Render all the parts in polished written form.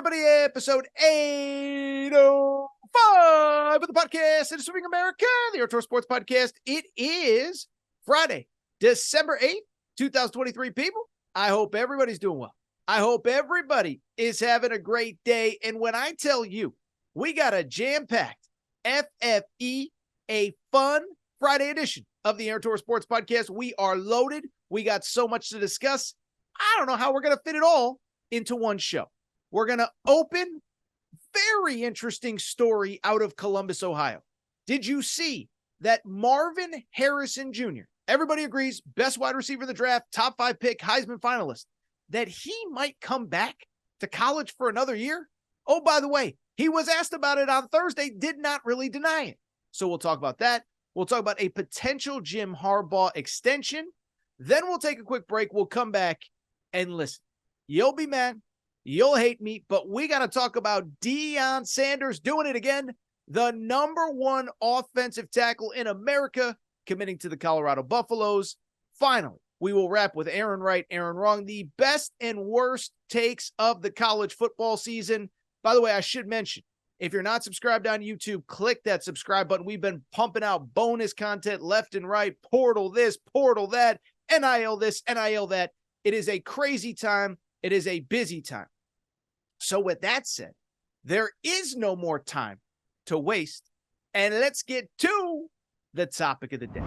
everybody, episode 805 of the podcast, Citizen America, the Outdoor Sports Podcast. It is Friday, December 8th, 2023, people. I hope everybody's doing well. I hope everybody is having a great day. And when I tell you, we got a jam-packed FFE, a fun Friday edition of the Outdoor Sports Podcast. We are loaded. We got so much to discuss. I don't know how we're going to fit it all into one show. We're going to open very interesting story out of Columbus, Ohio. Did you see that Marvin Harrison Jr., everybody agrees, best wide receiver in the draft, top 5 pick, Heisman finalist, that he might come back to college for another year? Oh, by the way, he was asked about it on Thursday, did not really deny it. So we'll talk about that. We'll talk about a potential Jim Harbaugh extension. Then we'll take a quick break. We'll come back and listen. You'll be mad. You'll hate me, but we got to talk about Deion Sanders doing it again. The #1 offensive tackle in America, committing to the Colorado Buffaloes. Finally, we will wrap with Aaron Right, Aaron Wrong, the best and worst takes of the college football season. By the way, I should mention, if you're not subscribed on YouTube, click that subscribe button. We've been pumping out bonus content left and right, portal this, portal that, NIL this, NIL that. It is a crazy time. It is a busy time. So with that said, there is no more time to waste. And let's get to the topic of the day.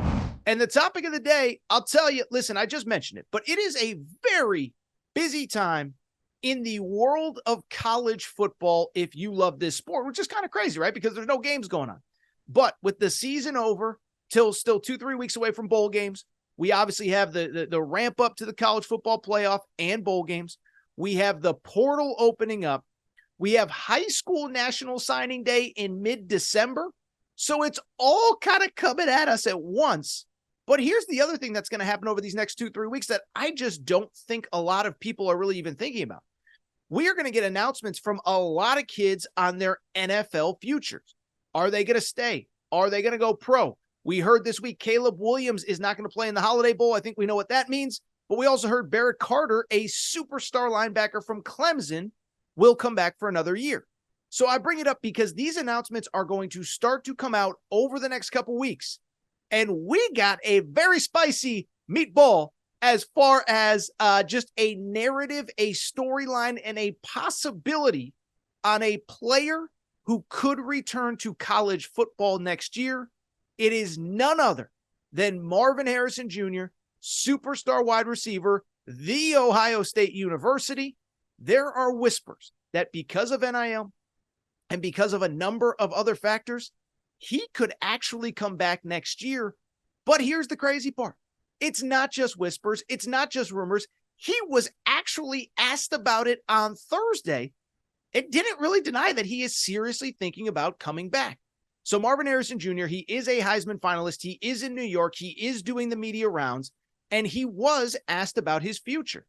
And the topic of the day, I'll tell you, listen, I just mentioned it, but it is a very busy time in the world of college football if you love this sport, which is kind of crazy, right? Because there's no games going on. But with the season over, till still 2-3 weeks away from bowl games, we obviously have the ramp up to the college football playoff and bowl games. We have the portal opening up. We have high school national signing day in mid-December. So it's all kind of coming at us at once. But here's the other thing that's going to happen over these next 2-3 weeks that I just don't think a lot of people are really even thinking about. We are going to get announcements from a lot of kids on their NFL futures. Are they going to stay? Are they going to go pro? We heard this week Caleb Williams is not going to play in the Holiday Bowl. I think we know what that means. But we also heard Barrett Carter, a superstar linebacker from Clemson, will come back for another year. So I bring it up because these announcements are going to start to come out over the next couple weeks. And we got a very spicy meatball as far as just a narrative, a storyline, and a possibility on a player who could return to college football next year. It is none other than Marvin Harrison Jr., superstar wide receiver, The Ohio State University. There are whispers that because of NIL and because of a number of other factors, he could actually come back next year. But here's the crazy part. It's not just whispers. It's not just rumors. He was actually asked about it on Thursday and didn't really deny that he is seriously thinking about coming back. So Marvin Harrison Jr., he is a Heisman finalist. He is in New York. He is doing the media rounds. And he was asked about his future.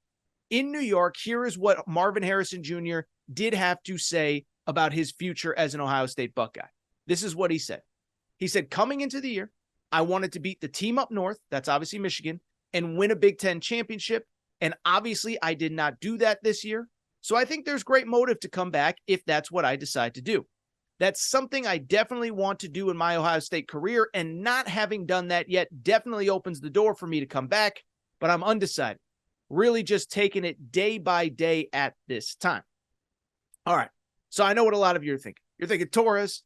In New York, here is what Marvin Harrison Jr. did have to say about his future as an Ohio State Buckeye. This is what he said. He said, coming into the year, I wanted to beat the team up north, that's obviously Michigan, and win a Big Ten championship. And obviously, I did not do that this year. So I think there's great motive to come back if that's what I decide to do. That's something I definitely want to do in my Ohio State career, and not having done that yet definitely opens the door for me to come back, but I'm undecided. Really just taking it day by day at this time. All right, so I know what a lot of you are thinking. You're thinking, Torres,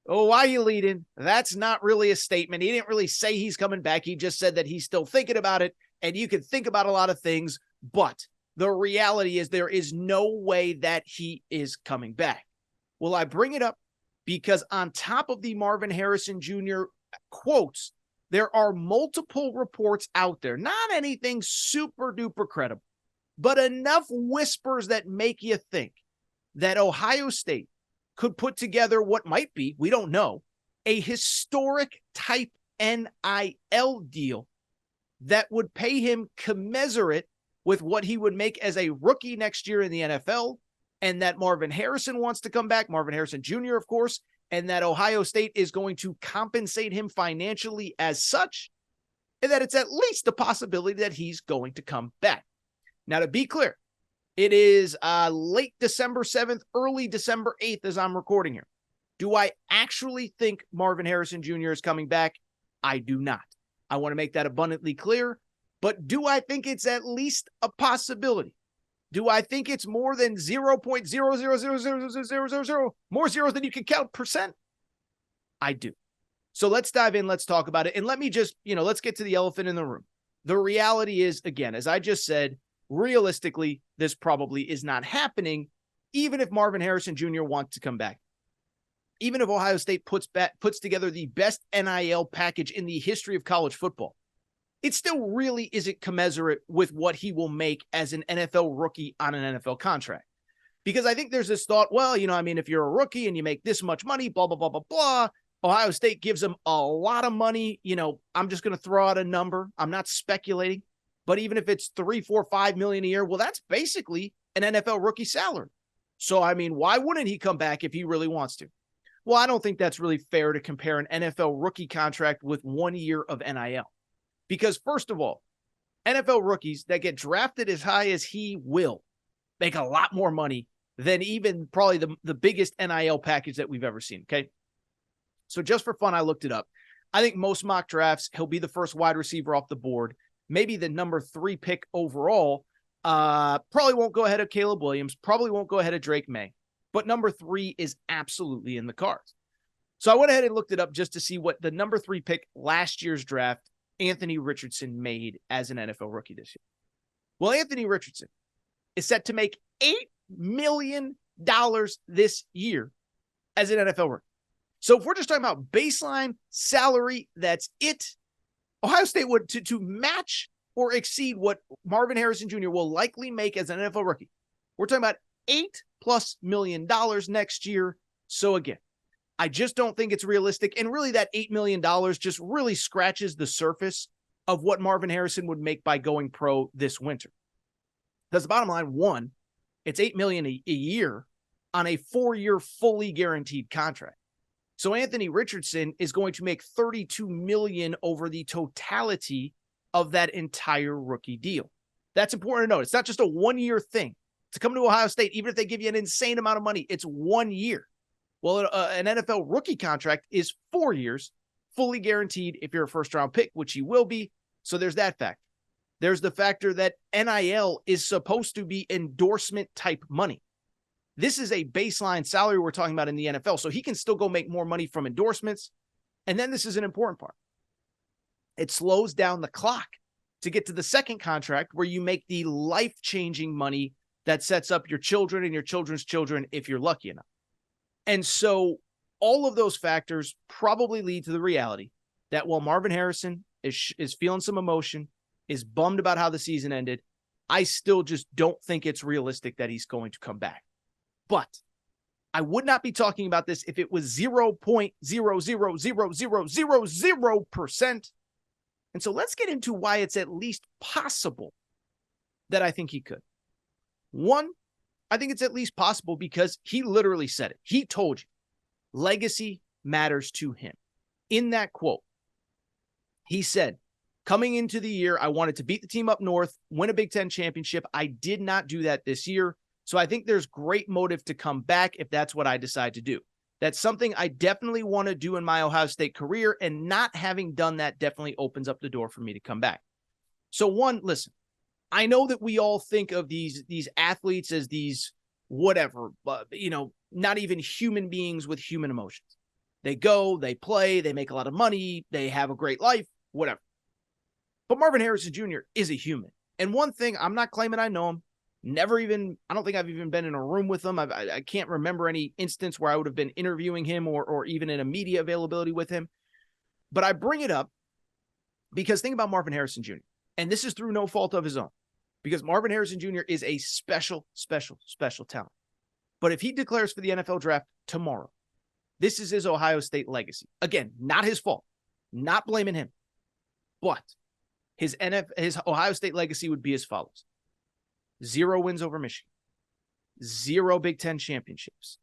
oh, why are you leading? That's not really a statement. He didn't really say he's coming back. He just said that he's still thinking about it, and you can think about a lot of things, but the reality is there is no way that he is coming back. Well, I bring it up because on top of the Marvin Harrison Jr. quotes, there are multiple reports out there, not anything super duper credible, but enough whispers that make you think that Ohio State could put together what might be, we don't know, a historic type NIL deal that would pay him commensurate with what he would make as a rookie next year in the NFL, and that Marvin Harrison wants to come back, Marvin Harrison Jr., of course, and that Ohio State is going to compensate him financially as such, and that it's at least a possibility that he's going to come back. Now, to be clear, It is late December 7th, early December 8th as I'm recording here. Do I actually think Marvin Harrison Jr. is coming back? I do not. I want to make that abundantly clear. But do I think it's at least a possibility? Do I think it's more than 0.0000000 more zeros than you can count percent? I do. So let's dive in. Let's talk about it. And let me just, let's get to the elephant in the room. The reality is, again, as I just said, realistically, this probably is not happening, even if Marvin Harrison Jr. wants to come back. Even if Ohio State puts together the best NIL package in the history of college football, it still really isn't commensurate with what he will make as an NFL rookie on an NFL contract. Because I think there's this thought, well, if you're a rookie and you make this much money, blah, blah, blah, blah, blah, Ohio State gives him a lot of money. I'm just going to throw out a number. I'm not speculating. But even if it's $3, $4, $5 million a year, well, that's basically an NFL rookie salary. So, why wouldn't he come back if he really wants to? Well, I don't think that's really fair to compare an NFL rookie contract with 1 year of NIL. Because first of all, NFL rookies that get drafted as high as he will make a lot more money than even probably the biggest NIL package that we've ever seen, okay? So just for fun, I looked it up. I think most mock drafts, he'll be the first wide receiver off the board, maybe the number 3 pick overall. Probably won't go ahead of Caleb Williams, probably won't go ahead of Drake May, but number 3 is absolutely in the cards. So I went ahead and looked it up just to see what the number 3 pick last year's draft, Anthony Richardson, made as an NFL rookie this year. Well, Anthony Richardson is set to make $8 million this year as an NFL rookie. So if we're just talking about baseline salary, that's it. Ohio State would to match or exceed what Marvin Harrison Jr. will likely make as an NFL rookie. We're talking about $8+ million next year. So again, I just don't think it's realistic. And really that $8 million just really scratches the surface of what Marvin Harrison would make by going pro this winter. Because the bottom line, one, it's $8 million a year on a 4-year fully guaranteed contract. So Anthony Richardson is going to make $32 million over the totality of that entire rookie deal. That's important to note. It's not just a 1-year thing. To come to Ohio State, even if they give you an insane amount of money, it's 1 year. Well, an NFL rookie contract is 4 years, fully guaranteed if you're a first-round pick, which he will be. So there's that factor. There's the factor that NIL is supposed to be endorsement-type money. This is a baseline salary we're talking about in the NFL, so he can still go make more money from endorsements. And then this is an important part. It slows down the clock to get to the second contract where you make the life-changing money that sets up your children and your children's children if you're lucky enough. And so all of those factors probably lead to the reality that while Marvin Harrison is feeling some emotion, is bummed about how the season ended, I still just don't think it's realistic that he's going to come back. But I would not be talking about this if it was 0.0000000%. And so let's get into why it's at least possible that I think he could. One, I think it's at least possible because he literally said it. He told you legacy matters to him. In that quote, he said, coming into the year, I wanted to beat the team up north, win a Big Ten championship. I did not do that this year. So I think there's great motive to come back if that's what I decide to do. That's something I definitely want to do in my Ohio State career, and not having done that definitely opens up the door for me to come back. So one, listen, I know that we all think of these athletes as these whatever, not even human beings with human emotions. They go, they play, they make a lot of money, they have a great life, whatever. But Marvin Harrison Jr. is a human. And one thing, I'm not claiming I know him. I don't think I've even been in a room with him. I can't remember any instance where I would have been interviewing him or even in a media availability with him. But I bring it up because think about Marvin Harrison Jr. And this is through no fault of his own, because Marvin Harrison Jr. is a special talent. But if he declares for the NFL draft tomorrow, this is his Ohio State legacy. Again, not his fault, not blaming him, but his Ohio State legacy would be as follows: 0 wins over Michigan, 0 Big Ten championships,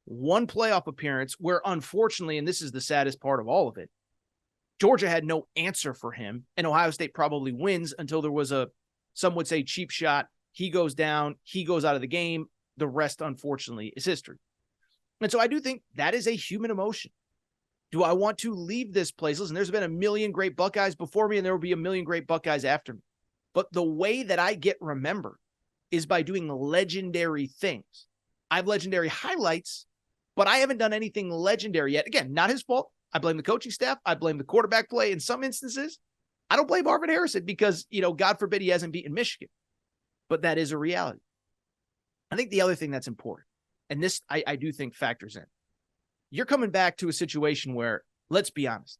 1 playoff appearance where, unfortunately, and this is the saddest part of all of it, Georgia had no answer for him, and Ohio State probably wins until there was some would say cheap shot he goes down, he goes out of the game. The rest, unfortunately, is history. And so I do think that is a human emotion. Do I want to leave this place? Listen, there's been a million great Buckeyes before me, and there will be a million great Buckeyes after me. But the way that I get remembered is by doing legendary things. I have legendary highlights, but I haven't done anything legendary yet. Again, not his fault. I blame the coaching staff. I blame the quarterback play in some instances. I don't blame Marvin Harrison because, God forbid he hasn't beaten Michigan. But that is a reality. I think the other thing that's important, and this I do think factors in, you're coming back to a situation where, let's be honest,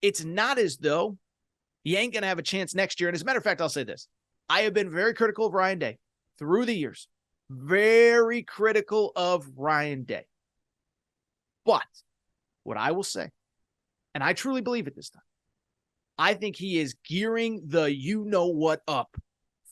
it's not as though you ain't going to have a chance next year. And as a matter of fact, I'll say this. I have been very critical of Ryan Day through the years. Very critical of Ryan Day. But what I will say, and I truly believe it this time, I think he is gearing the you-know-what up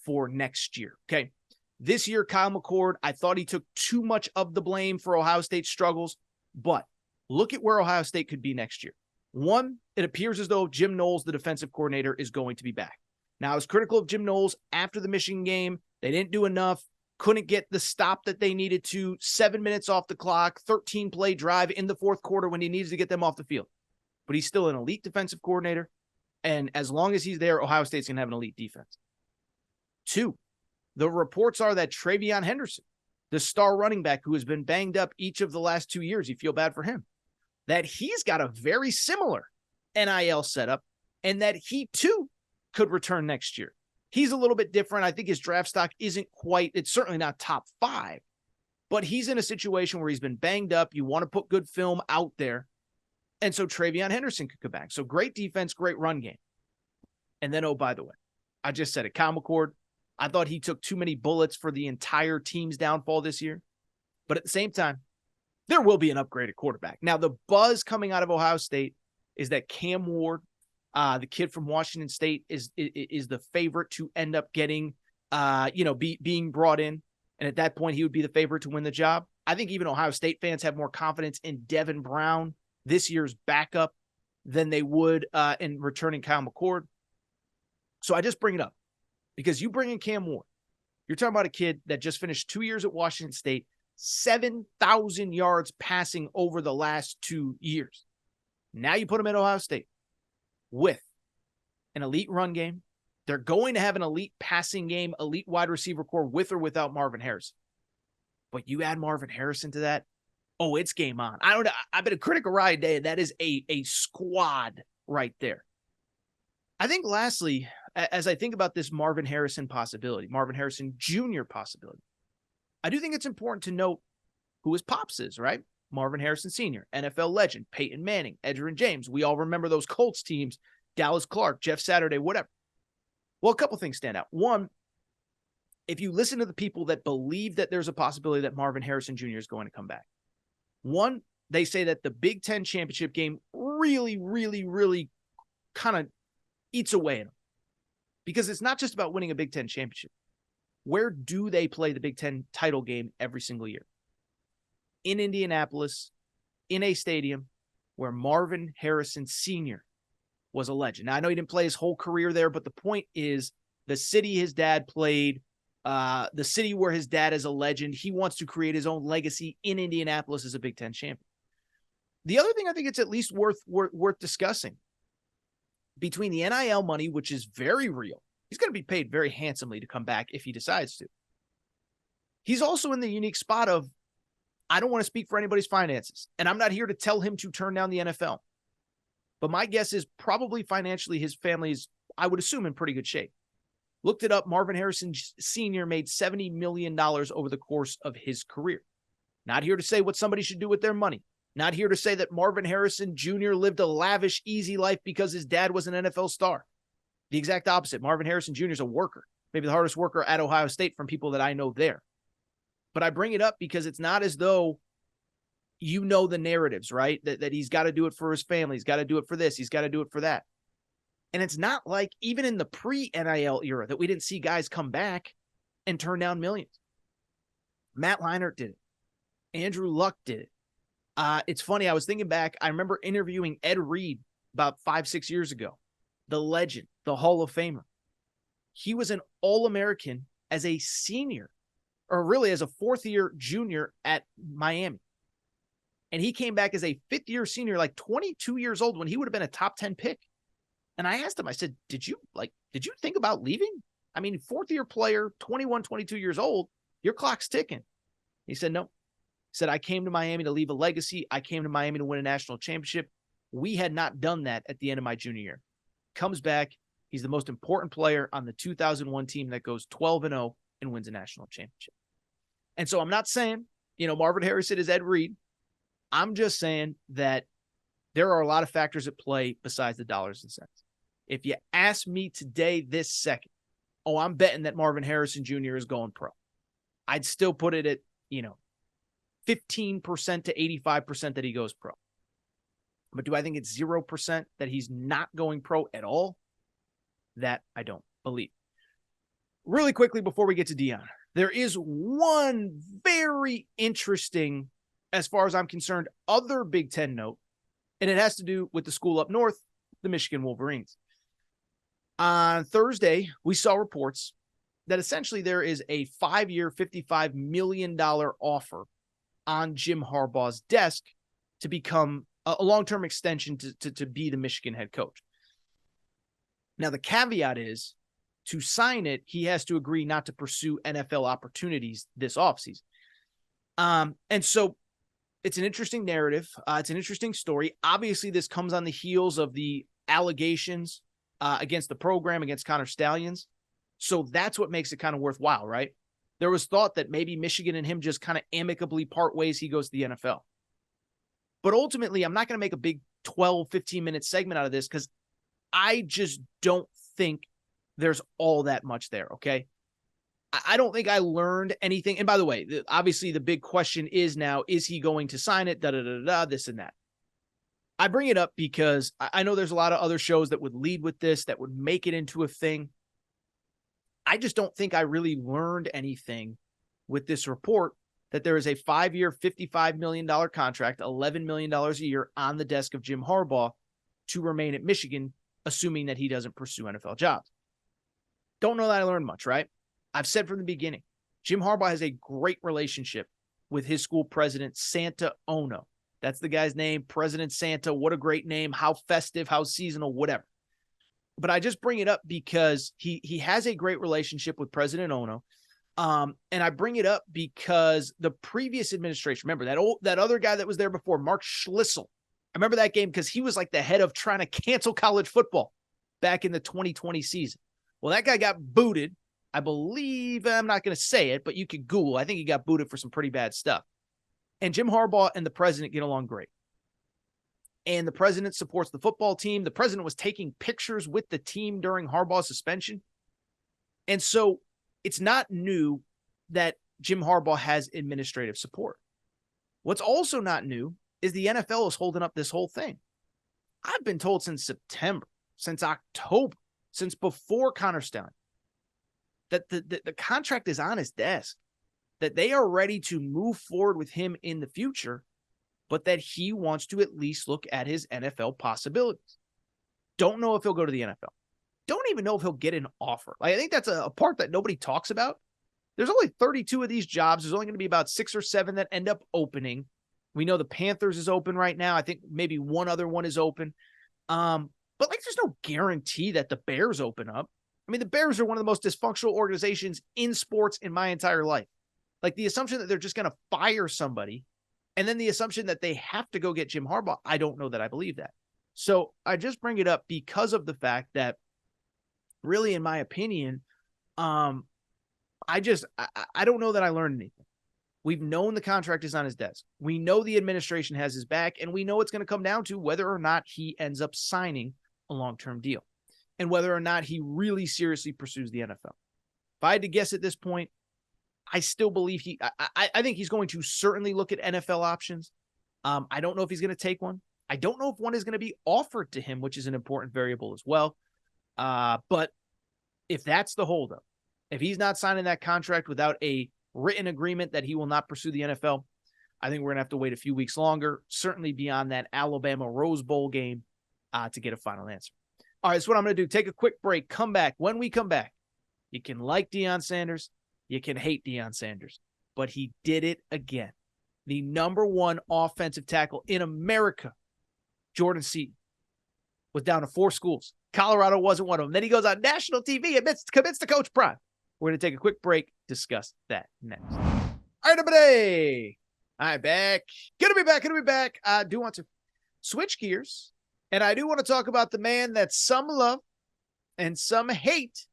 for next year, okay? This year, Kyle McCord, I thought he took too much of the blame for Ohio State's struggles, but look at where Ohio State could be next year. One, it appears as though Jim Knowles, the defensive coordinator, is going to be back. Now, I was critical of Jim Knowles after the Michigan game. They didn't do enough, couldn't get the stop that they needed to, 7 minutes off the clock, 13-play drive in the fourth quarter when he needed to get them off the field. But he's still an elite defensive coordinator, and as long as he's there, Ohio State's going to have an elite defense. Two, the reports are that Travion Henderson, the star running back who has been banged up each of the last 2 years, you feel bad for him, that he's got a very similar NIL setup and that he too could return next year. He's a little bit different. I think his draft stock isn't quite, it's certainly not top 5, but he's in a situation where he's been banged up. You want to put good film out there. And so Travion Henderson could come back. So great defense, great run game. And then, oh, by the way, I just said it, Kyle McCord, I thought he took too many bullets for the entire team's downfall this year. But at the same time, there will be an upgraded quarterback. Now, the buzz coming out of Ohio State is that Cam Ward, the kid from Washington State, is the favorite to end up getting, being brought in. And at that point, he would be the favorite to win the job. I think even Ohio State fans have more confidence in Devin Brown, this year's backup, than they would in returning Kyle McCord. So I just bring it up because you bring in Cam Ward. You're talking about a kid that just finished 2 years at Washington State, 7,000 yards passing over the last 2 years. Now you put him at Ohio State with an elite run game. They're going to have an elite passing game, elite wide receiver core with or without Marvin Harrison. But you add Marvin Harrison to that, oh, it's game on. I don't know. I've been a critic of Ryan Day, and that is a squad right there. I think lastly, as I think about this Marvin Harrison possibility, Marvin Harrison Jr. possibility, I do think it's important to note who his pops is, right? Marvin Harrison Sr., NFL legend, Peyton Manning, Edgerrin James. We all remember those Colts teams, Dallas Clark, Jeff Saturday, whatever. Well, a couple things stand out. One, if you listen to the people that believe that there's a possibility that Marvin Harrison Jr. is going to come back, one, they say that the Big Ten championship game really, really, really kind of eats away at them. Because it's not just about winning a Big Ten championship. Where do they play the Big Ten title game every single year? In Indianapolis, in a stadium where Marvin Harrison Sr. was a legend. Now, I know he didn't play his whole career there, but the point is the city his dad played, the city where his dad is a legend, he wants to create his own legacy in Indianapolis as a Big Ten champion. The other thing I think it's at least worth discussing, between the NIL money, which is very real, he's going to be paid very handsomely to come back if he decides to. He's also in the unique spot of, I don't want to speak for anybody's finances, and I'm not here to tell him to turn down the NFL. But my guess is probably financially his family is, I would assume, in pretty good shape. Looked it up. Marvin Harrison Sr. made $70 million over the course of his career. Not here to say what somebody should do with their money. Not here to say that Marvin Harrison Jr. lived a lavish, easy life because his dad was an NFL star. The exact opposite. Marvin Harrison Jr. is a worker, maybe the hardest worker at Ohio State from people that I know there. But I bring it up because it's not as though you know the narratives, right? That he's got to do it for his family. He's got to do it for this. He's got to do it for that. And it's not like even in the pre-NIL era that we didn't see guys come back and turn down millions. Matt Leinart did it. Andrew Luck did it. It's funny. I was thinking back. I remember interviewing Ed Reed about 5-6 years ago. The legend, the Hall of Famer. He was an All-American as a senior, or really as a fourth-year junior at Miami. And he came back as a fifth-year senior, like 22 years old, when he would have been a top 10 pick. And I asked him, I said, did you think about leaving? I mean, fourth-year player, 21, 22 years old, your clock's ticking. He said, no. He said, I came to Miami to leave a legacy. I came to Miami to win a national championship. We had not done that at the end of my junior year. Comes back. He's the most important player on the 2001 team that goes 12-0 and wins a national championship. And so I'm not saying, Marvin Harrison is Ed Reed. I'm just saying that there are a lot of factors at play besides the dollars and cents. If you ask me today, this second, I'm betting that Marvin Harrison Jr. is going pro. I'd still put it at, 15% to 85% that he goes pro. But do I think it's 0% that he's not going pro at all? That I don't believe. Really quickly before we get to Deion, there is one very interesting, as far as I'm concerned, other Big Ten note, and it has to do with the school up north, the Michigan Wolverines. On Thursday, we saw reports that essentially there is a 5-year, $55 million offer on Jim Harbaugh's desk to become a long-term extension to be the Michigan head coach. Now, the caveat is, to sign it, he has to agree not to pursue NFL opportunities this offseason. And so it's an interesting narrative. It's an interesting story. Obviously, this comes on the heels of the allegations against the program, against Connor Stallions. So that's what makes it kind of worthwhile, right? There was thought that maybe Michigan and him just kind of amicably part ways. He goes to the NFL. But ultimately, I'm not going to make a big 12, 15-minute segment out of this because I just don't think there's all that much there, okay? I don't think I learned anything. And by the way, obviously the big question is now, is he going to sign it? This and that. I bring it up because I know there's a lot of other shows that would lead with this, that would make it into a thing. I just don't think I really learned anything with this report that there is a 5-year, $55 million contract, $11 million a year on the desk of Jim Harbaugh to remain at Michigan, assuming that he doesn't pursue NFL jobs. Don't know that I learned much, right? I've said from the beginning, Jim Harbaugh has a great relationship with his school president, Santa Ono. That's the guy's name, President Santa. What a great name. How festive, how seasonal, whatever. But I just bring it up because he has a great relationship with President Ono. And I bring it up because the previous administration, remember that other guy that was there before, Mark Schlissel. I remember that game because he was like the head of trying to cancel college football back in the 2020 season. Well, that guy got booted. I believe, I'm not going to say it, but you could Google. I think he got booted for some pretty bad stuff. And Jim Harbaugh and the president get along great. And the president supports the football team. The president was taking pictures with the team during Harbaugh's suspension. And so it's not new that Jim Harbaugh has administrative support. What's also not new is the NFL is holding up this whole thing. I've been told since September, since October, since before Connor Stallions, that the contract is on his desk, that they are ready to move forward with him in the future, but that he wants to at least look at his NFL possibilities. Don't know if he'll go to the NFL. Don't even know if he'll get an offer. I think that's a part that nobody talks about. There's only 32 of these jobs. There's only going to be about 6 or 7 that end up opening. We know the Panthers is open right now. I think maybe one other one is open. But there's no guarantee that the Bears open up. I mean, the Bears are one of the most dysfunctional organizations in sports in my entire life. The assumption that they're just going to fire somebody, and then the assumption that they have to go get Jim Harbaugh, I don't know that I believe that. So I just bring it up because of the fact that, really, in my opinion, I don't know that I learned anything. We've known the contract is on his desk. We know the administration has his back, and we know it's going to come down to whether or not he ends up signing a long-term deal and whether or not he really seriously pursues the NFL. If I had to guess at this point, I still believe I think he's going to certainly look at NFL options. I don't know if he's going to take one. I don't know if one is going to be offered to him, which is an important variable as well. But if that's the holdup, if he's not signing that contract without a written agreement that he will not pursue the NFL, I think we're going to have to wait a few weeks longer, certainly beyond that Alabama Rose Bowl game, to get a final answer. All right, that's what I'm going to do. Take a quick break, come back. When we come back, you can like Deion Sanders, You can hate Deion Sanders, but he did it again. The number one offensive tackle in America, Jordan Seaton, was down to 4 schools. Colorado wasn't one of them. Then he goes on national TV and commits to Coach Prime. We're going to take a quick break, discuss that next. All right, everybody. I'm back. Gonna be back. I do want to switch gears, and I do want to talk about the man that some love and some hate,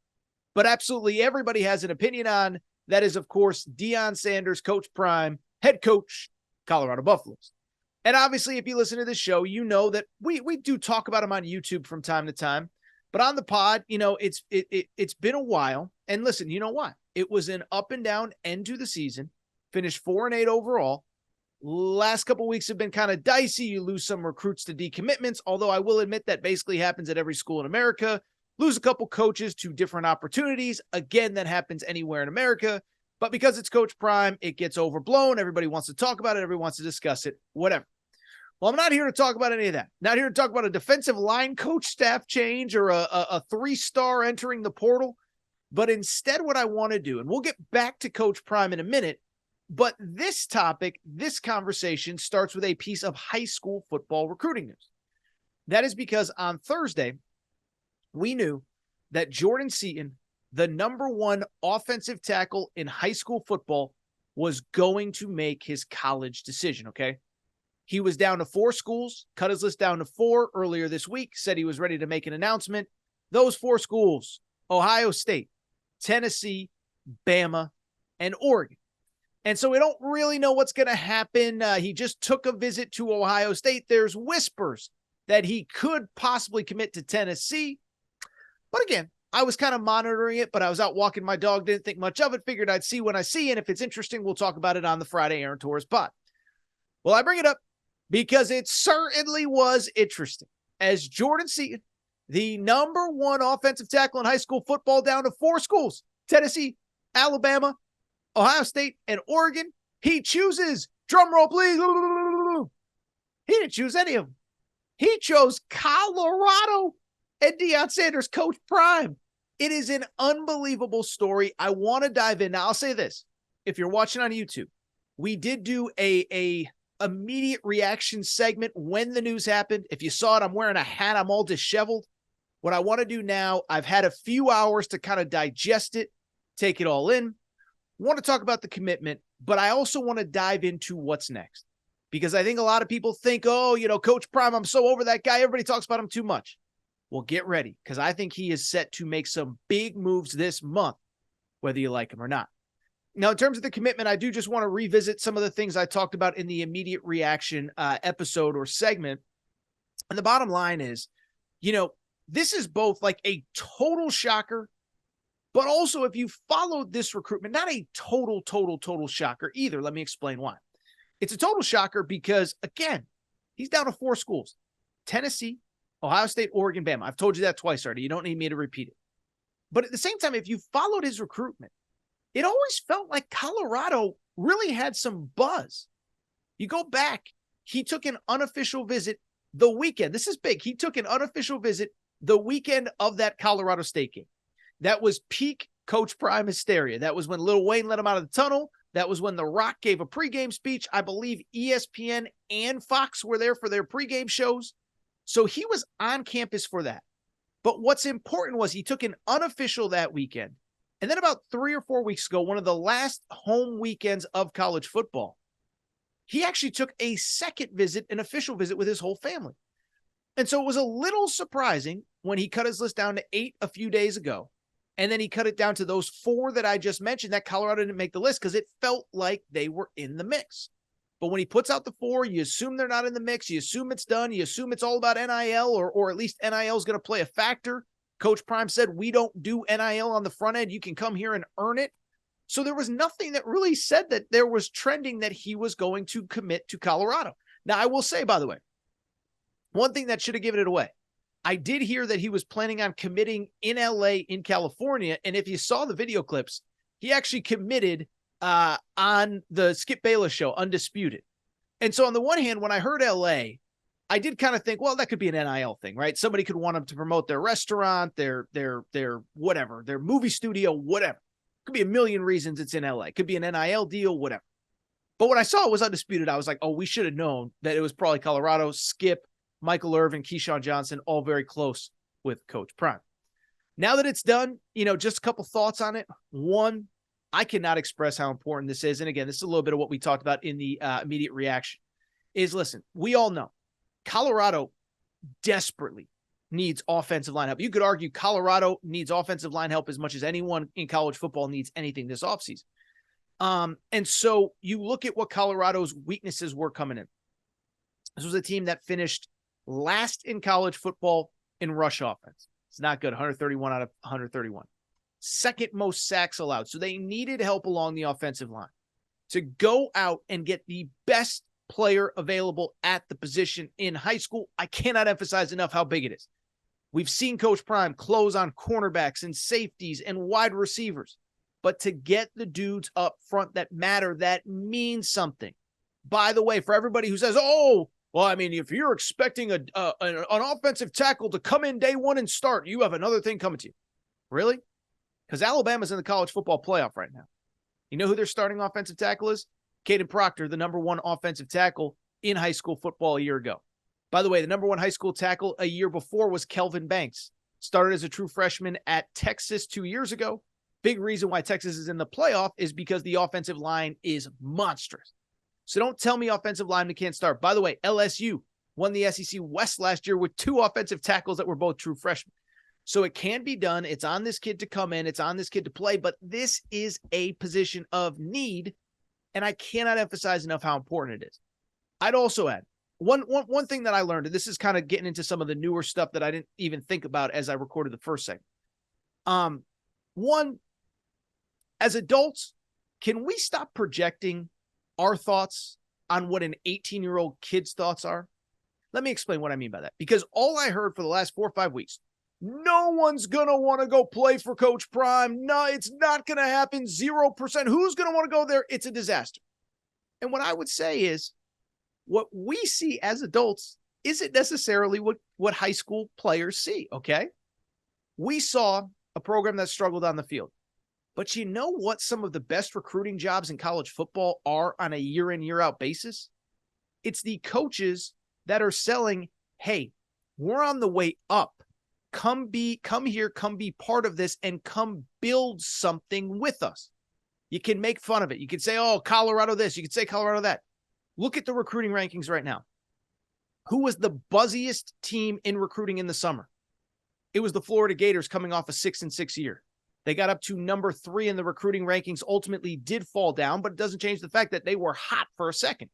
but absolutely everybody has an opinion on. That is, of course, Deion Sanders, Coach Prime, head coach, Colorado Buffaloes. And obviously, if you listen to this show, you know that we do talk about him on YouTube from time to time. But on the pod, it's been a while. And listen, you know what? It was an up and down end to the season. Finished 4-8 overall. Last couple of weeks have been kind of dicey. You lose some recruits to decommitments, although I will admit that basically happens at every school in America. Lose a couple coaches to different opportunities. Again, that happens anywhere in America. But because it's Coach Prime, it gets overblown. Everybody wants to talk about it. Everybody wants to discuss it, whatever. Well, I'm not here to talk about any of that. Not here to talk about a defensive line coach staff change or a 3-star entering the portal. But instead, what I want to do, and we'll get back to Coach Prime in a minute, but this topic, this conversation starts with a piece of high school football recruiting news. That is because on Thursday, we knew that Jordan Seaton, the number one offensive tackle in high school football, was going to make his college decision, okay? He was down to 4 schools, cut his list down to 4 earlier this week, said he was ready to make an announcement. Those 4 schools, Ohio State, Tennessee, Bama, and Oregon. And so we don't really know what's going to happen. He just took a visit to Ohio State. There's whispers that he could possibly commit to Tennessee. But again, I was kind of monitoring it, but I was out walking my dog, didn't think much of it, figured I'd see when I see, and if it's interesting, we'll talk about it on the Friday Aaron Torres pod. Well, I bring it up because it certainly was interesting. As Jordan Seaton, the number one offensive tackle in high school football, down to 4 schools, Tennessee, Alabama, Ohio State, and Oregon, he chooses, drum roll please, he didn't choose any of them. He chose Colorado and Deion Sanders, Coach Prime. It is an unbelievable story. I want to dive in. Now, I'll say this. If you're watching on YouTube, we did do a immediate reaction segment when the news happened. If you saw it, I'm wearing a hat. I'm all disheveled. What I want to do now, I've had a few hours to kind of digest it, take it all in. Want to talk about the commitment, but I also want to dive into what's next. Because I think a lot of people think, Coach Prime, I'm so over that guy. Everybody talks about him too much. Well, get ready, because I think he is set to make some big moves this month, whether you like him or not. Now, in terms of the commitment, I do just want to revisit some of the things I talked about in the immediate reaction episode or segment. And the bottom line is, this is both like a total shocker, but also if you followed this recruitment, not a total shocker either. Let me explain why. It's a total shocker because, again, he's down to 4 schools: Tennessee, Ohio State, Oregon, Bama. I've told you that twice already. You don't need me to repeat it. But at the same time, if you followed his recruitment, it always felt like Colorado really had some buzz. You go back, he took an unofficial visit the weekend. This is big. He took an unofficial visit the weekend of that Colorado State game. That was peak Coach Prime hysteria. That was when Lil Wayne let him out of the tunnel. That was when The Rock gave a pregame speech. I believe ESPN and Fox were there for their pregame shows. So he was on campus for that. But what's important was he took an unofficial that weekend. And then about 3 or 4 weeks ago, one of the last home weekends of college football, he actually took a second visit, an official visit with his whole family. And so it was a little surprising when he cut his list down to 8 a few days ago. And then he cut it down to those 4 that I just mentioned that Colorado didn't make the list because it felt like they were in the mix. But when he puts out the 4, you assume they're not in the mix. You assume it's done. You assume it's all about NIL, or at least NIL is going to play a factor. Coach Prime said, we don't do NIL on the front end. You can come here and earn it. So there was nothing that really said that there was trending that he was going to commit to Colorado. Now, I will say, by the way, one thing that should have given it away. I did hear that he was planning on committing in LA, in California. And if you saw the video clips, he actually committed on the Skip Bayless show, Undisputed. And so on the one hand, when I heard LA, I did kind of think, well, that could be an NIL thing, right? Somebody could want them to promote their restaurant, their whatever, their movie studio, whatever. Could be a million reasons it's in LA. Could be an NIL deal, whatever. But when I saw it was undisputed, I was like, oh, we should have known that it was probably Colorado. Skip, Michael Irvin, Keyshawn Johnson, all very close with Coach Prime. Now that it's done, just a couple thoughts on it. One, I cannot express how important this is. And again, this is a little bit of what we talked about in the immediate reaction is, listen, we all know Colorado desperately needs offensive line help. You could argue Colorado needs offensive line help as much as anyone in college football needs anything this offseason. And so you look at what Colorado's weaknesses were coming in. This was a team that finished last in college football in rush offense. It's not good. 131 out of 131. Second most sacks allowed. So they needed help along the offensive line to go out and get the best player available at the position in high school. I cannot emphasize enough how big it is. We've seen Coach Prime close on cornerbacks and safeties and wide receivers. But to get the dudes up front that matter, that means something. By the way, for everybody who says, oh, well, I mean, if you're expecting an offensive tackle to come in day one and start, you have another thing coming to you. Really? Because Alabama's in the college football playoff right now. You know who their starting offensive tackle is? Caden Proctor, the number one offensive tackle in high school football a year ago. By the way, the number one high school tackle a year before was Kelvin Banks. Started as a true freshman at Texas 2 years ago. Big reason why Texas is in the playoff is because the offensive line is monstrous. So don't tell me offensive linemen can't start. By the way, LSU won the SEC West last year with two offensive tackles that were both true freshmen. So it can be done. It's on this kid to come in. It's on this kid to play. But this is a position of need, and I cannot emphasize enough how important it is. I'd also add one thing that I learned, and this is kind of getting into some of the newer stuff that I didn't even think about as I recorded the first segment. One, as adults, can we stop projecting our thoughts on what an 18-year-old kid's thoughts are? Let me explain what I mean by that. Because all I heard for the last 4 or 5 weeks, no one's going to want to go play for Coach Prime. No, it's not going to happen. 0%. Who's going to want to go there? It's a disaster. And what I would say is what we see as adults isn't necessarily what high school players see, okay? We saw a program that struggled on the field. But you know what some of the best recruiting jobs in college football are on a year in, year out basis? It's the coaches that are selling, hey, we're on the way up. Come here, come be part of this, and come build something with us. You can make fun of it. You can say, oh, Colorado this. You can say Colorado that. Look at the recruiting rankings right now. Who was the buzziest team in recruiting in the summer? It was the Florida Gators coming off a 6-6 year. They got up to number 3 in the recruiting rankings, ultimately did fall down, but it doesn't change the fact that they were hot for a second.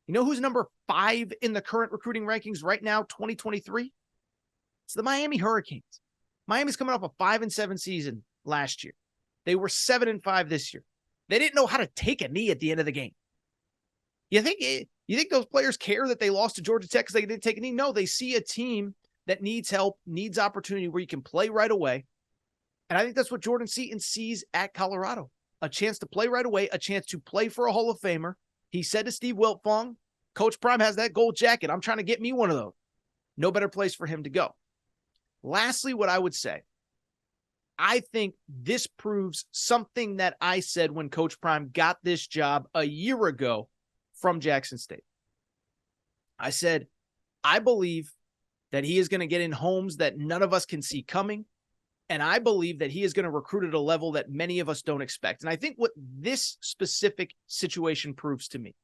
You know who's number 5 in the current recruiting rankings right now, 2023? It's the Miami Hurricanes. Miami's coming off a 5-7 season last year. They were 7-5 this year. They didn't know how to take a knee at the end of the game. You think those players care that they lost to Georgia Tech because they didn't take a knee? No, they see a team that needs help, needs opportunity where you can play right away. And I think that's what Jordan Seaton sees at Colorado. A chance to play right away, a chance to play for a Hall of Famer. He said to Steve Wiltfong, Coach Prime has that gold jacket. I'm trying to get me one of those. No better place for him to go. Lastly, what I would say, I think this proves something that I said when Coach Prime got this job a year ago from Jackson State. I said, I believe that he is going to get in homes that none of us can see coming. And I believe that he is going to recruit at a level that many of us don't expect. And I think what this specific situation proves to me,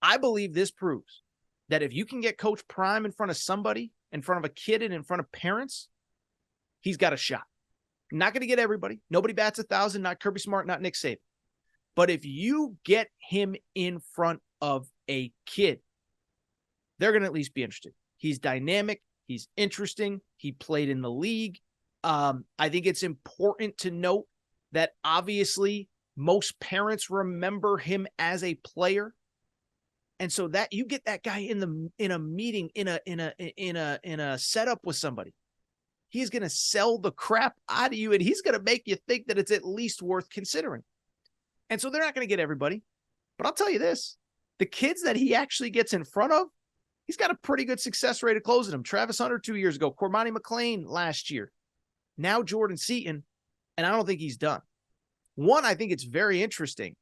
I believe this proves that if you can get Coach Prime in front of somebody, in front of a kid and in front of parents, he's got a shot. Not going to get everybody. Nobody bats 1,000, not Kirby Smart, not Nick Saban. But if you get him in front of a kid, they're going to at least be interested. He's dynamic. He's interesting. He played in the league. I think it's important to note that obviously most parents remember him as a player. And so that you get that guy in a meeting, in a setup with somebody, he's going to sell the crap out of you and he's going to make you think that it's at least worth considering. And so they're not going to get everybody, but I'll tell you this, the kids that he actually gets in front of, he's got a pretty good success rate of closing them. Travis Hunter 2 years ago, Cormani McLean last year. Now Jordan Seaton, and I don't think he's done. One, I think it's very interesting.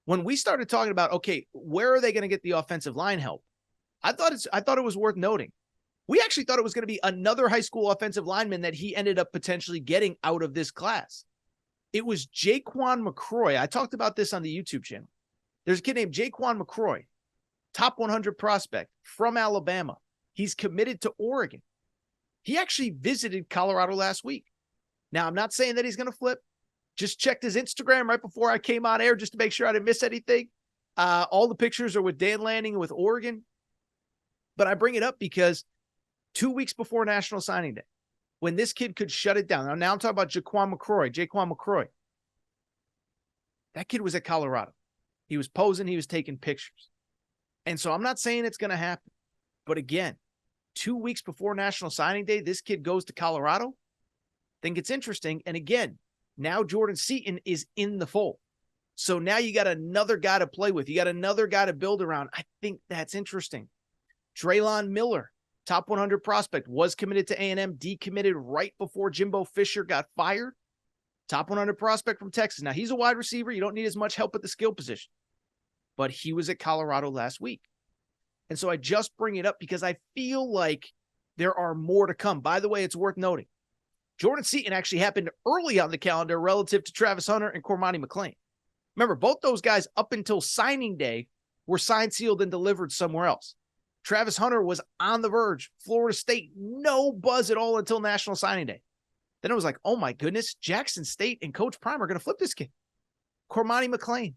When we started talking about, okay, where are they going to get the offensive line help? I thought it was worth noting. We actually thought it was going to be another high school offensive lineman that he ended up potentially getting out of this class. It was Jaquan McCroy. I talked about this on the YouTube channel. There's a kid named Jaquan McCroy, top 100 prospect from Alabama. He's committed to Oregon. He actually visited Colorado last week. Now, I'm not saying that he's going to flip. Just checked his Instagram right before I came on air just to make sure I didn't miss anything. All the pictures are with Dan Lanning with Oregon. But I bring it up because 2 weeks before National Signing Day, when this kid could shut it down. Now I'm talking about Jaquan McCroy. That kid was at Colorado. He was posing. He was taking pictures. And so I'm not saying it's going to happen. But again, 2 weeks before National Signing Day, this kid goes to Colorado. I think it's interesting. And again, now Jordan Seaton is in the fold. So now you got another guy to play with. You got another guy to build around. I think that's interesting. Traylon Miller, top 100 prospect, was committed to A&M, decommitted right before Jimbo Fisher got fired. Top 100 prospect from Texas. Now, he's a wide receiver. You don't need as much help at the skill position. But he was at Colorado last week. And so I just bring it up because I feel like there are more to come. By the way, it's worth noting, Jordan Seaton actually happened early on the calendar relative to Travis Hunter and Cormani McClain. Remember, both those guys up until signing day were signed, sealed, and delivered somewhere else. Travis Hunter was on the verge. Florida State, no buzz at all until National Signing Day. Then it was like, oh my goodness, Jackson State and Coach Prime are going to flip this kid. Cormani McClain,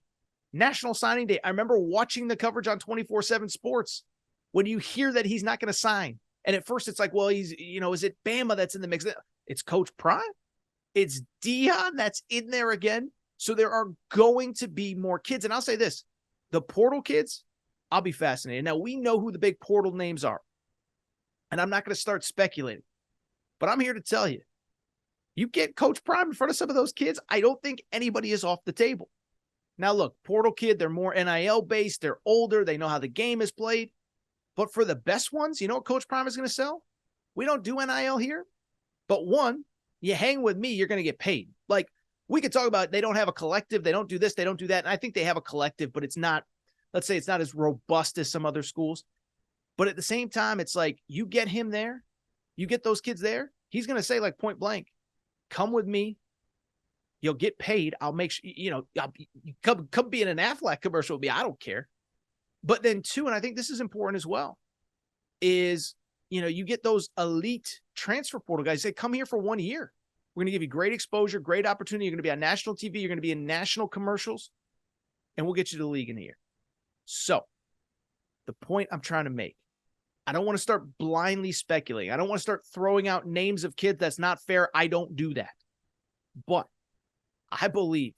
National Signing Day. I remember watching the coverage on 24/7 Sports when you hear that he's not going to sign. And at first it's like, well, he's, is it Bama that's in the mix? It's Coach Prime. It's Deion that's in there again. So there are going to be more kids. And I'll say this, the portal kids, I'll be fascinated. Now, we know who the big portal names are. And I'm not going to start speculating. But I'm here to tell you, you get Coach Prime in front of some of those kids, I don't think anybody is off the table. Now, look, portal kid, they're more NIL-based. They're older. They know how the game is played. But for the best ones, you know what Coach Prime is going to sell? We don't do NIL here. But one, you hang with me, you're going to get paid. Like, we could talk about they don't have a collective. They don't do this. They don't do that. And I think they have a collective, but it's not, let's say it's not as robust as some other schools. But at the same time, it's like you get him there, you get those kids there. He's going to say, like, point blank, come with me. You'll get paid. I'll make sure, you come be in an Aflac commercial with me. I don't care. But then two, and I think this is important as well, is, you get those elite transfer portal guys. Say, come here for 1 year. We're going to give you great exposure, great opportunity. You're going to be on national TV. You're going to be in national commercials, and we'll get you to the league in a year. So the point I'm trying to make, I don't want to start blindly speculating. I don't want to start throwing out names of kids. That's not fair. I don't do that. But I believe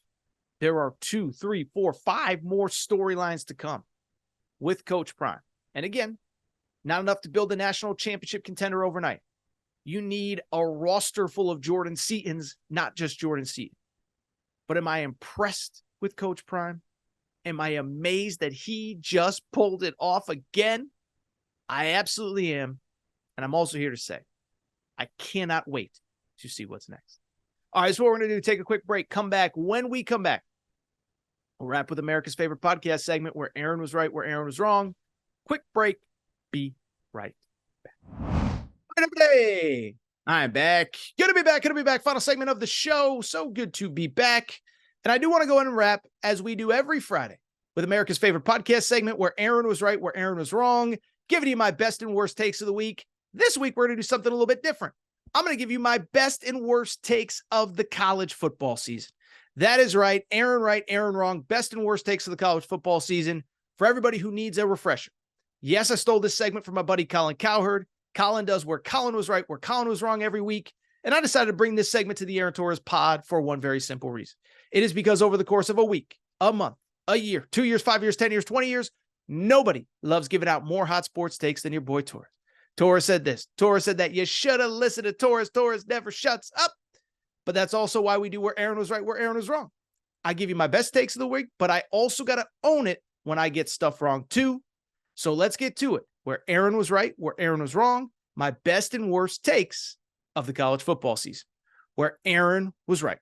there are 2, 3, 4, 5 more storylines to come with Coach Prime. And again, not enough to build a national championship contender overnight. You need a roster full of Jordan Seatons, not just Jordan Seaton. But am I impressed with Coach Prime? Am I amazed that he just pulled it off again? I absolutely am. And I'm also here to say, I cannot wait to see what's next. All right, so what we're going to do, take a quick break, come back. When we come back, we'll wrap with America's favorite podcast segment where Aaron was right, where Aaron was wrong. Quick break. Be right back. Hey, I'm back. Gonna be back. Final segment of the show. So good to be back. And I do want to go ahead and wrap, as we do every Friday, with America's favorite podcast segment where Aaron was right, where Aaron was wrong, giving you my best and worst takes of the week. This week, we're going to do something a little bit different. I'm going to give you my best and worst takes of the college football season. That is right, Aaron wrong, best and worst takes of the college football season for everybody who needs a refresher. Yes, I stole this segment from my buddy Colin Cowherd. Colin does where Colin was right, where Colin was wrong every week. And I decided to bring this segment to the Aaron Torres pod for one very simple reason. It is because over the course of a week, a month, a year, 2 years, 5 years, 10 years, 20 years, nobody loves giving out more hot sports takes than your boy Torres. Torres said this. Torres said that. You should have listened to Torres. Torres never shuts up. But that's also why we do where Aaron was right, where Aaron was wrong. I give you my best takes of the week, but I also got to own it when I get stuff wrong too. So let's get to it. Where Aaron was right, where Aaron was wrong. My best and worst takes of the college football season. Where Aaron was right.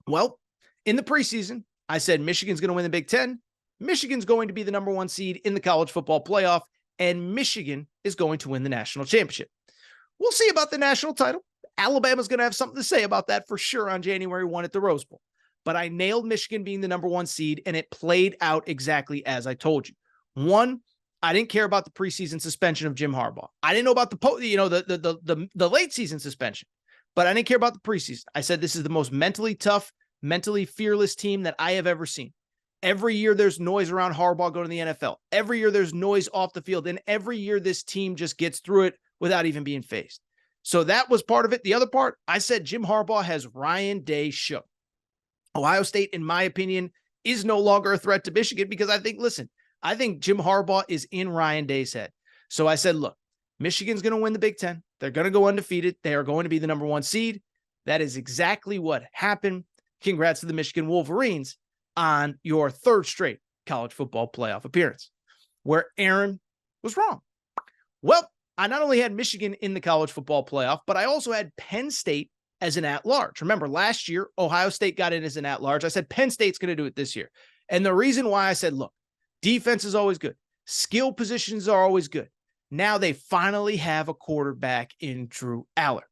Well, In the preseason, I said Michigan's going to win the Big Ten. Michigan's going to be the number 1 seed in the college football playoff, and Michigan is going to win the national championship. We'll see about the national title. Alabama's going to have something to say about that for sure on January 1 at the Rose Bowl. But I nailed Michigan being the number 1 seed, and it played out exactly as I told you. One, I didn't care about the preseason suspension of Jim Harbaugh. I didn't know about the late season suspension, but I didn't care about the preseason. I said this is the most mentally tough, mentally fearless team that I have ever seen. Every year there's noise around Harbaugh going to the NFL. Every year there's noise off the field, and every year this team just gets through it without even being faced. So that was part of it. The other part, I said Jim Harbaugh has Ryan Day shook. Ohio State, in my opinion, is no longer a threat to Michigan because I think Jim Harbaugh is in Ryan Day's head. So I said, look, Michigan's going to win the Big Ten. They're going to go undefeated. They are going to be the number 1 seed. That is exactly what happened. Congrats to the Michigan Wolverines on your 3rd straight college football playoff appearance, where Aaron was wrong. Well, I not only had Michigan in the college football playoff, but I also had Penn State as an at-large. Remember, last year, Ohio State got in as an at-large. I said Penn State's going to do it this year. And the reason why I said, look, defense is always good. Skill positions are always good. Now they finally have a quarterback in Drew Aller.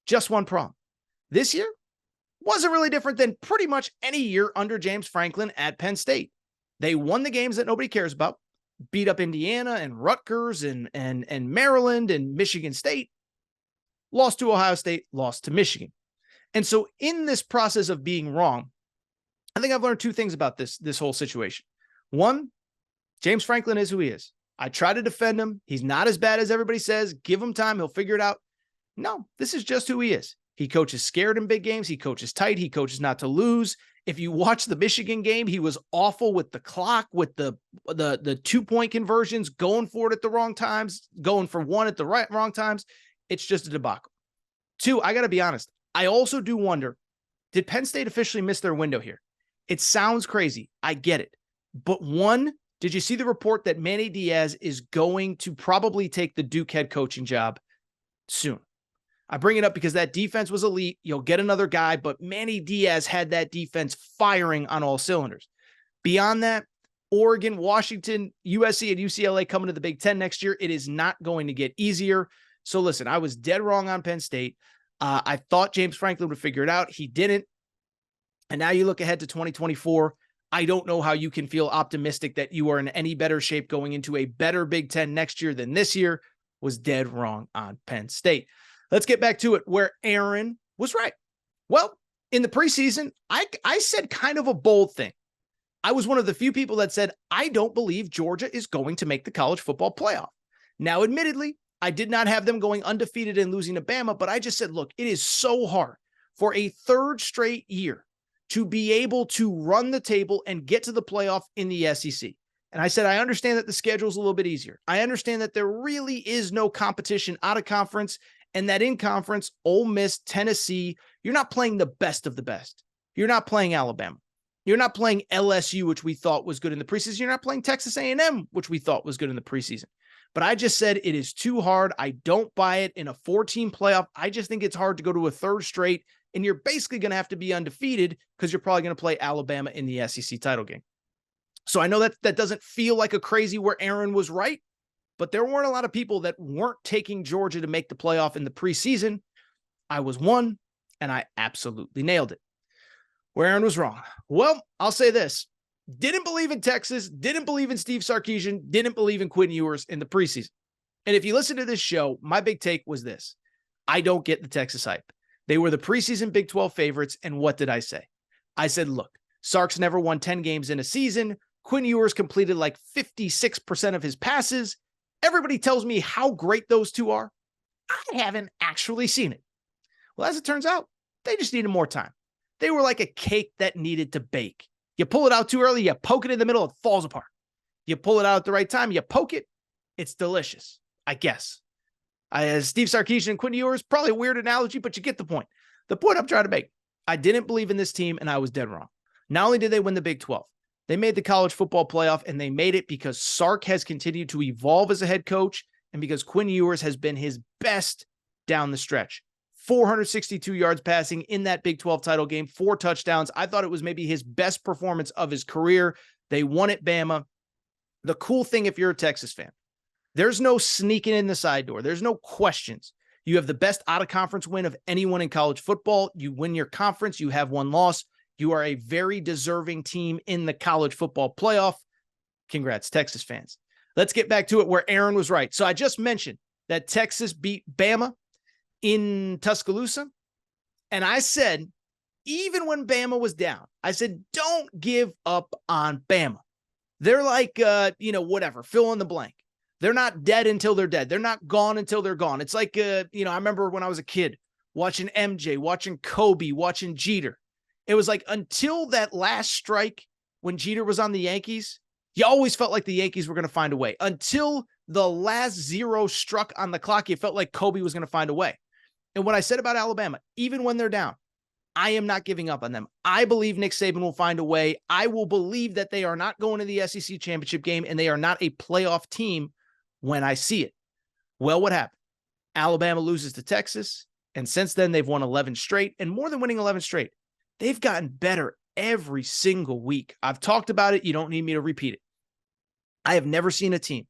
Just one problem. This year wasn't really different than pretty much any year under James Franklin at Penn State. They won the games that nobody cares about, beat up Indiana and Rutgers and Maryland and Michigan State, lost to Ohio State, lost to Michigan. And so in this process of being wrong, I think I've learned 2 things about this whole situation. One, James Franklin is who he is. I try to defend him. He's not as bad as everybody says. Give him time. He'll figure it out. No, this is just who he is. He coaches scared in big games. He coaches tight. He coaches not to lose. If you watch the Michigan game, he was awful with the clock, with the 2-point conversions, going for it at the wrong times, going for 1 at the wrong times. It's just a debacle. 2, I got to be honest. I also do wonder, did Penn State officially miss their window here? It sounds crazy. I get it. But 1, did you see the report that Manny Diaz is going to probably take the Duke head coaching job soon? I bring it up because that defense was elite. You'll get another guy, but Manny Diaz had that defense firing on all cylinders. Beyond that, Oregon, Washington, USC, and UCLA coming to the Big Ten next year. It is not going to get easier. So listen, I was dead wrong on Penn State. I thought James Franklin would figure it out. He didn't. And now you look ahead to 2024. I don't know how you can feel optimistic that you are in any better shape going into a better Big Ten next year than this year. Was dead wrong on Penn State. Let's get back to it where Aaron was right. Well, in the preseason, I said kind of a bold thing. I was one of the few people that said, I don't believe Georgia is going to make the college football playoff. Now, admittedly, I did not have them going undefeated and losing to Bama, but I just said, look, it is so hard for a 3rd straight year to be able to run the table and get to the playoff in the SEC. And I said, I understand that the schedule is a little bit easier. I understand that there really is no competition out of conference, and that in conference, Ole Miss, Tennessee, you're not playing the best of the best. You're not playing Alabama. You're not playing LSU, which we thought was good in the preseason. You're not playing Texas A&M, which we thought was good in the preseason. But I just said it is too hard. I don't buy it in a 4-team playoff. I just think it's hard to go to a 3rd straight, and you're basically going to have to be undefeated because you're probably going to play Alabama in the SEC title game. So I know that doesn't feel like a crazy where Aaron was right, but there weren't a lot of people that weren't taking Georgia to make the playoff in the preseason. I was one, and I absolutely nailed it. Where Aaron was wrong. Well, I'll say this. Didn't believe in Texas, didn't believe in Steve Sarkisian, didn't believe in Quinn Ewers in the preseason. And if you listen to this show, my big take was this. I don't get the Texas hype. They were the preseason Big 12 favorites, and what did I say? I said, look, Sark's never won 10 games in a season. Quinn Ewers completed like 56% of his passes. Everybody tells me how great those two are. I haven't actually seen it. Well, as it turns out, they just needed more time. They were like a cake that needed to bake. You pull it out too early, you poke it in the middle, it falls apart. You pull it out at the right time, you poke it, it's delicious, I guess. Steve Sarkisian and Quinn Ewers, probably a weird analogy, but you get the point. The point I'm trying to make, I didn't believe in this team, and I was dead wrong. Not only did they win the Big 12, they made the college football playoff, and they made it because Sark has continued to evolve as a head coach and because Quinn Ewers has been his best down the stretch. 462 yards passing in that Big 12 title game, 4 touchdowns. I thought it was maybe his best performance of his career. They won at Bama. The cool thing, if you're a Texas fan, there's no sneaking in the side door. There's no questions. You have the best out-of-conference win of anyone in college football. You win your conference. You have 1 loss. You are a very deserving team in the college football playoff. Congrats, Texas fans. Let's get back to it where Aaron was right. So I just mentioned that Texas beat Bama in Tuscaloosa. And I said, even when Bama was down, I said, don't give up on Bama. They're like, whatever, fill in the blank. They're not dead until they're dead. They're not gone until they're gone. It's like, I remember when I was a kid watching MJ, watching Kobe, watching Jeter. It was like until that last strike when Jeter was on the Yankees, you always felt like the Yankees were going to find a way. Until the last 0 struck on the clock, you felt like Kobe was going to find a way. And what I said about Alabama, even when they're down, I am not giving up on them. I believe Nick Saban will find a way. I will believe that they are not going to the SEC championship game and they are not a playoff team when I see it. Well, what happened? Alabama loses to Texas, and since then they've won 11 straight, and more than winning 11 straight, they've gotten better every single week. I've talked about it. You don't need me to repeat it. I have never seen a team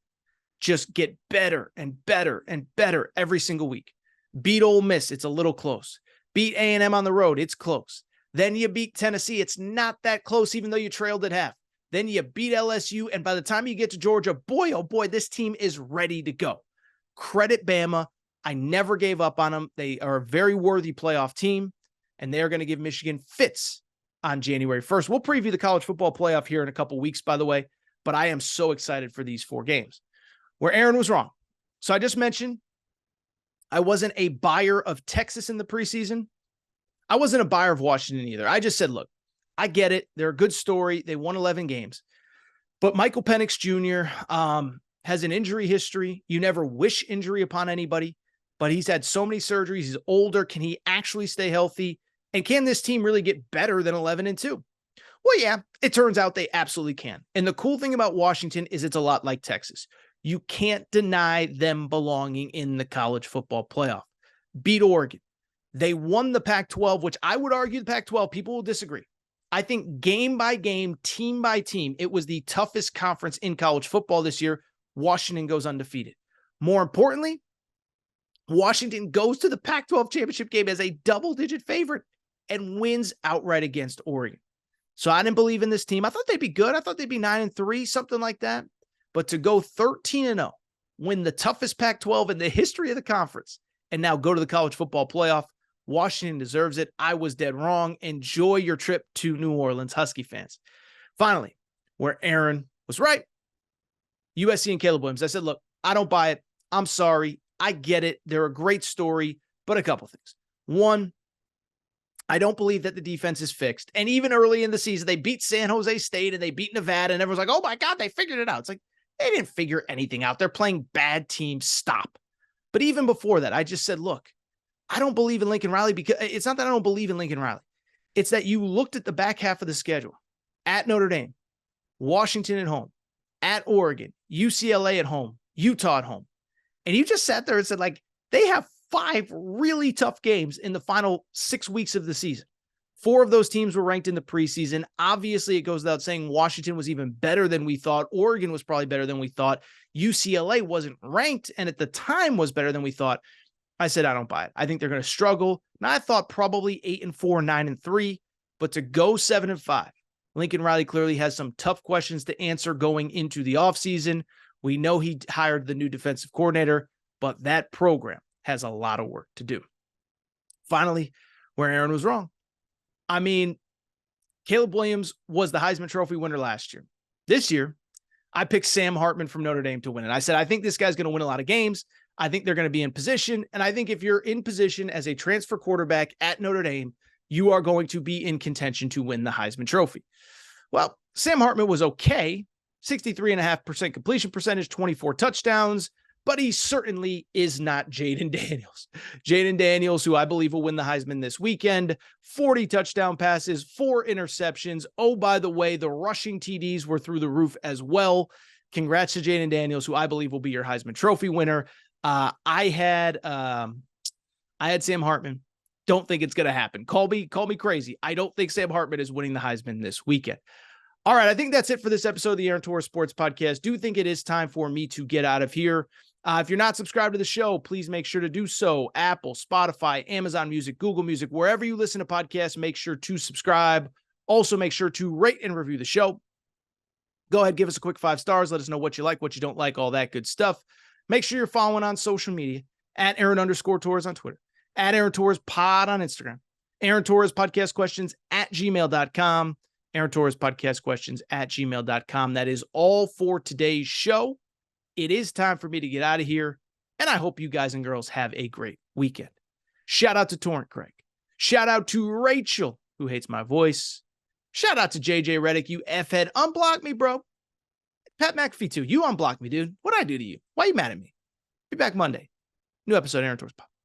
just get better and better and better every single week. Beat Ole Miss, it's a little close. Beat A&M on the road, it's close. Then you beat Tennessee, it's not that close, even though you trailed at half. Then you beat LSU, and by the time you get to Georgia, boy, oh boy, this team is ready to go. Credit Bama. I never gave up on them. They are a very worthy playoff team, and they are going to give Michigan fits on January 1st. We'll preview the college football playoff here in a couple weeks, by the way, but I am so excited for these 4 games. Where Aaron was wrong. So I just mentioned I wasn't a buyer of Texas in the preseason. I wasn't a buyer of Washington either. I just said, look, I get it. They're a good story. They won 11 games. But Michael Penix Jr. Has an injury history. You never wish injury upon anybody, but he's had so many surgeries. He's older. Can he actually stay healthy? And can this team really get better than 11-2? Well, yeah, it turns out they absolutely can. And the cool thing about Washington is it's a lot like Texas. You can't deny them belonging in the college football playoff. Beat Oregon. They won the Pac-12, which I would argue the Pac-12, people will disagree. I think game by game, team by team, it was the toughest conference in college football this year. Washington goes undefeated. More importantly, Washington goes to the Pac-12 championship game as a double-digit favorite and wins outright against Oregon. So I didn't believe in this team. I thought they'd be good. I thought they'd be 9-3, something like that. But to go 13-0, win the toughest Pac-12 in the history of the conference, and now go to the college football playoff, Washington deserves it. I was dead wrong. Enjoy your trip to New Orleans, Husky fans. Finally, where Aaron was right, USC and Caleb Williams. I said, look, I don't buy it. I'm sorry. I get it. They're a great story, but a couple things. One, I don't believe that the defense is fixed. And even early in the season, they beat San Jose State and they beat Nevada, and everyone's like, oh my God, they figured it out. It's like, they didn't figure anything out. They're playing bad teams. Stop. But even before that, I just said, look, I don't believe in Lincoln Riley, because it's not that I don't believe in Lincoln Riley. It's that you looked at the back half of the schedule at Notre Dame, Washington at home, at Oregon, UCLA at home, Utah at home. And you just sat there and said, like, they have 5 really tough games in the final 6 weeks of the season. 4 of those teams were ranked in the preseason. Obviously, it goes without saying Washington was even better than we thought. Oregon was probably better than we thought. UCLA wasn't ranked, and at the time was better than we thought. I said, I don't buy it. I think they're going to struggle. And I thought probably 8-4, 9-3, but to go 7-5, Lincoln Riley clearly has some tough questions to answer going into the offseason. We know he hired the new defensive coordinator, but that program has a lot of work to do. Finally, where Aaron was wrong. I mean, Caleb Williams was the Heisman Trophy winner last year. This year, I picked Sam Hartman from Notre Dame to win it. I said, I think this guy's going to win a lot of games. I think they're going to be in position. And I think if you're in position as a transfer quarterback at Notre Dame, you are going to be in contention to win the Heisman Trophy. Well, Sam Hartman was okay. 63.5% completion percentage, 24 touchdowns, but he certainly is not Jaden Daniels. Jaden Daniels, who I believe will win the Heisman this weekend, 40 touchdown passes, 4 interceptions. Oh, by the way, the rushing TDs were through the roof as well. Congrats to Jaden Daniels, who I believe will be your Heisman Trophy winner. I had Sam Hartman Don't think it's going to happen. Call me crazy. I don't think Sam Hartman is winning the Heisman this weekend. All right, I think that's it for this episode of the Aaron Torres Sports Podcast. Do think it is time for me to get out of here. If you're not subscribed to the show, please make sure to do so. Apple, Spotify, Amazon Music, Google Music, wherever you listen to podcasts, make sure to subscribe. Also, make sure to rate and review the show. Go ahead, give us a quick 5 stars. Let us know what you like, what you don't like, all that good stuff. Make sure you're following on social media at Aaron_Torres on Twitter, at Aaron Torres Pod on Instagram, Aaron Torres Podcast Questions at gmail.com, Aaron Torres Podcast Questions at gmail.com. That is all for today's show. It is time for me to get out of here, and I hope you guys and girls have a great weekend. Shout out to Torrent Craig. Shout out to Rachel, who hates my voice. Shout out to JJ Reddick, you F-head. Unblock me, bro. Pat McAfee, too. You unblocked me, dude. What'd I do to you? Why are you mad at me? Be back Monday. New episode of Aaron Torres Pod.